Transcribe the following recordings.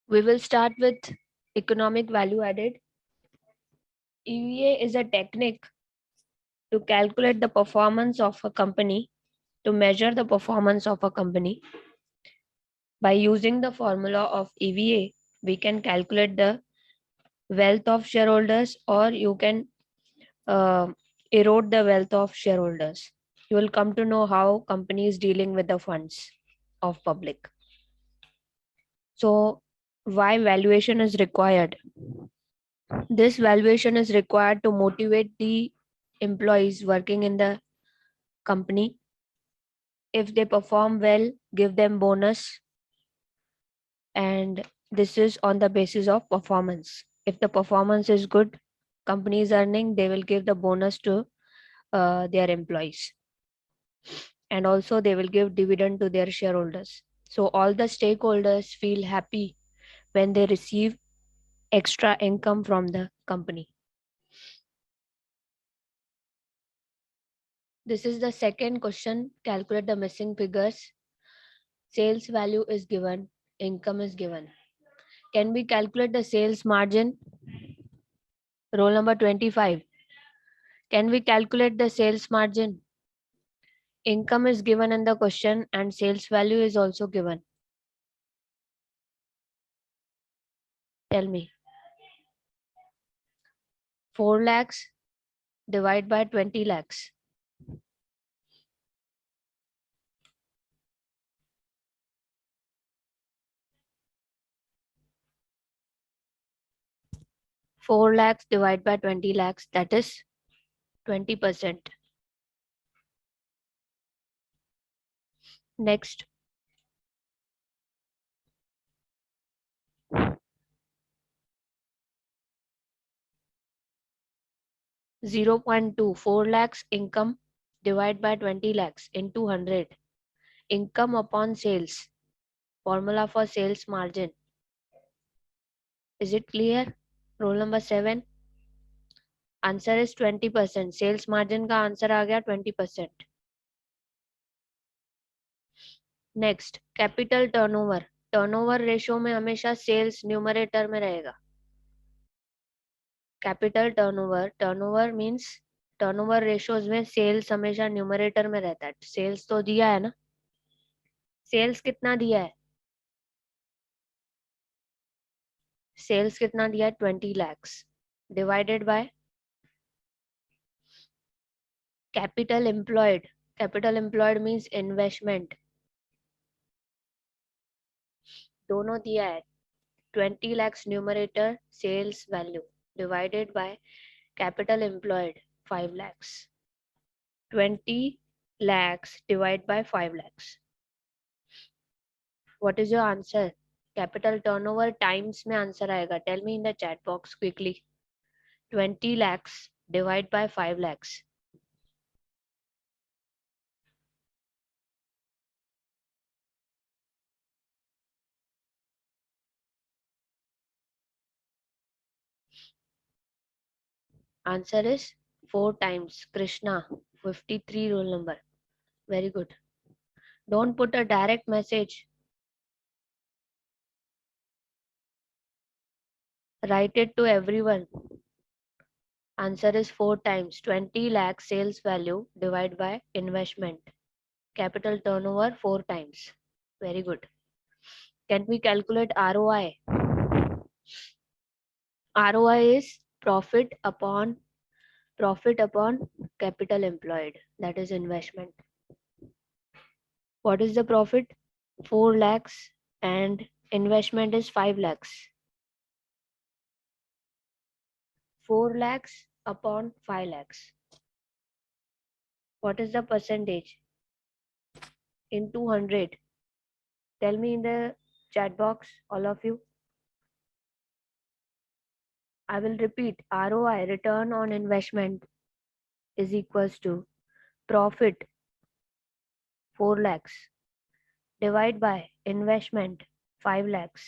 We will start with economic value added. EVA is a technique to calculate the performance of a company, to measure the performance of a company. By using the formula of EVA, we can calculate the wealth of shareholders, or you can uh, erode the wealth of shareholders. You will come to know how company is dealing with the funds of public. So, why valuation is required? This valuation is required to motivate the employees working in the company. If they perform well, give them bonus, and this is on the basis of performance. If the performance is good, company is earning, they will give the bonus to their employees, and also they will give dividend to their shareholders. So all the stakeholders feel happy when they receive extra income from the company. This is the second question. Calculate the missing figures. Sales value is given, income is given. Can we calculate the sales margin? Roll number 25. Can we calculate the sales margin? Income is given in the question and sales value is also given. Tell me. 4 lakhs divide by 20 lakhs. 4 lakhs divided by 20 lakhs, that is 20%. Next. 0.2, 4 lakhs income divided by 20 lakhs into 100. Income upon sales. Formula for sales margin. Is it clear? Roll number 7. Answer is 20%. Sales margin का answer आ गया 20%. Next capital turnover. Turnover ratio में हमेशा sales numerator में रहेगा. Capital turnover, turnover means turnover ratios में sales हमेशा numerator में रहता है. सेल्स तो दिया है ना. सेल्स कितना दिया है? सेल्स कितना दिया है? 20 lakhs divided by capital employed. Capital employed means investment. दोनों दिया है. 20 lakhs numerator, sales value divided by capital employed 5 lakhs. 20 lakhs divided by 5 lakhs. What is your answer? Capital turnover times में आंसर आएगा. Tell me in the chat box quickly. 20 lakhs divided by 5 lakhs. Answer is 4 times. Krishna, 53 roll number. Very good. Don't put a direct message. Write it to everyone. Answer is 4 times. 20 lakh sales value divided by investment. Capital turnover 4 times. Very good. Can we calculate ROI? ROI is profit upon capital employed, that is investment. What is the profit? 4 lakhs and investment is 5 lakhs. 4 lakhs upon 5 lakhs. What is the percentage? Into 100. Tell me in the chat box, all of you. I will repeat. ROI, return on investment, is equals to profit 4 lakhs divide by investment 5 lakhs.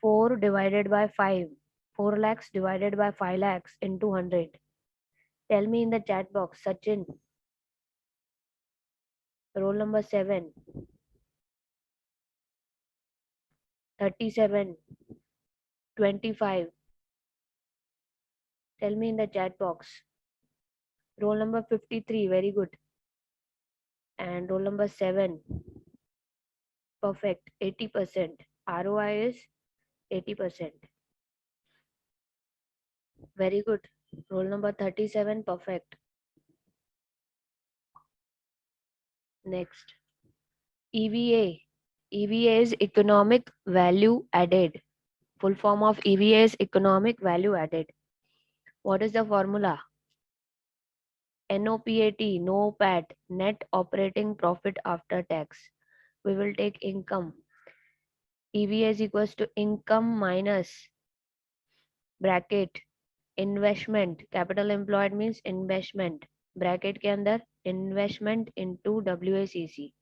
4 divided by 5. 4 lakhs divided by 5 lakhs into 100. Tell me in the chat box, Sachin. Roll number 7. 37, 25. Tell me in the chat box. Roll number 53, very good. And roll number 7, perfect, 80%. ROI is 80%. Very good. Roll number 37, perfect. Next, EVA. EVA is economic value added. Full form of EVA is economic value added. What is the formula? NOPAT, no PAT, net operating profit after tax. We will take income. EVA is equals to income minus bracket investment. Capital employed means investment. Bracket के अंदर investment into WACC.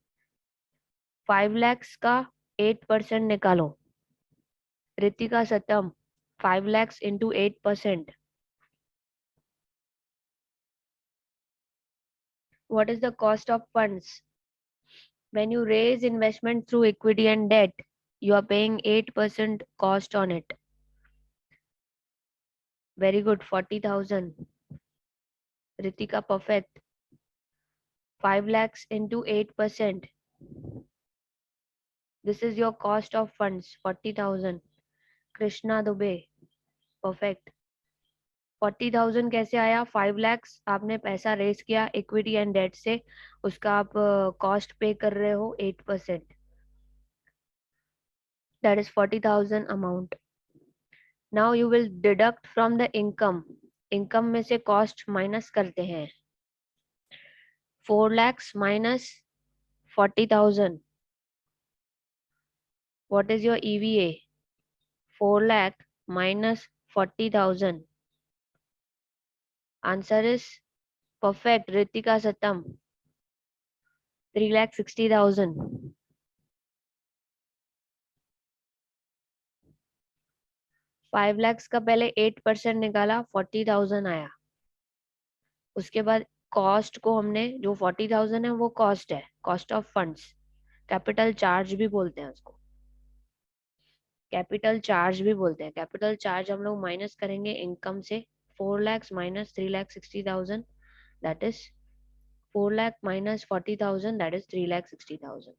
5 lakhs का 8% निकालो. Ritika सतम, 5 lakhs into 8%. What is the cost of funds? When you raise investment through equity and debt, you are paying 8% cost on it. Very good, 40,000. Ritika, perfect. 5 lakhs into 8%. This is your cost of funds, 40,000. Krishna Dubey, perfect. 40,000 कैसे आया? 5 lakhs आपने पैसा raise किया equity and date से, उसका आप cost पे कर रहे हो 8%. That is 40,000 amount. Now you will deduct from the income. Income में से cost minus करते हैं. 4 lakhs minus 40,000. What is your EVA? 4 lakh minus 40,000. Answer is perfect. Ritika Satam. 3,60,000. 5 lakhs का पहले 8% निकाला, 40,000 आया. उसके बाद कॉस्ट को हमने, जो 40,000 है वो कॉस्ट है, cost of funds. Capital charge भी बोलते हैं उसको. कैपिटल चार्ज भी बोलते हैं. कैपिटल चार्ज हम लोग माइनस करेंगे इनकम से. 4 lakhs minus 3,60,000, that is 4 lakh minus 40,000, that is 3,60,000.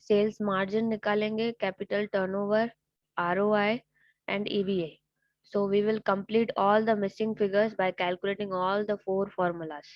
Sales margin निकालेंगे, capital turnover, ROI and EVA. So we will complete all the missing figures by calculating all the 4 formulas.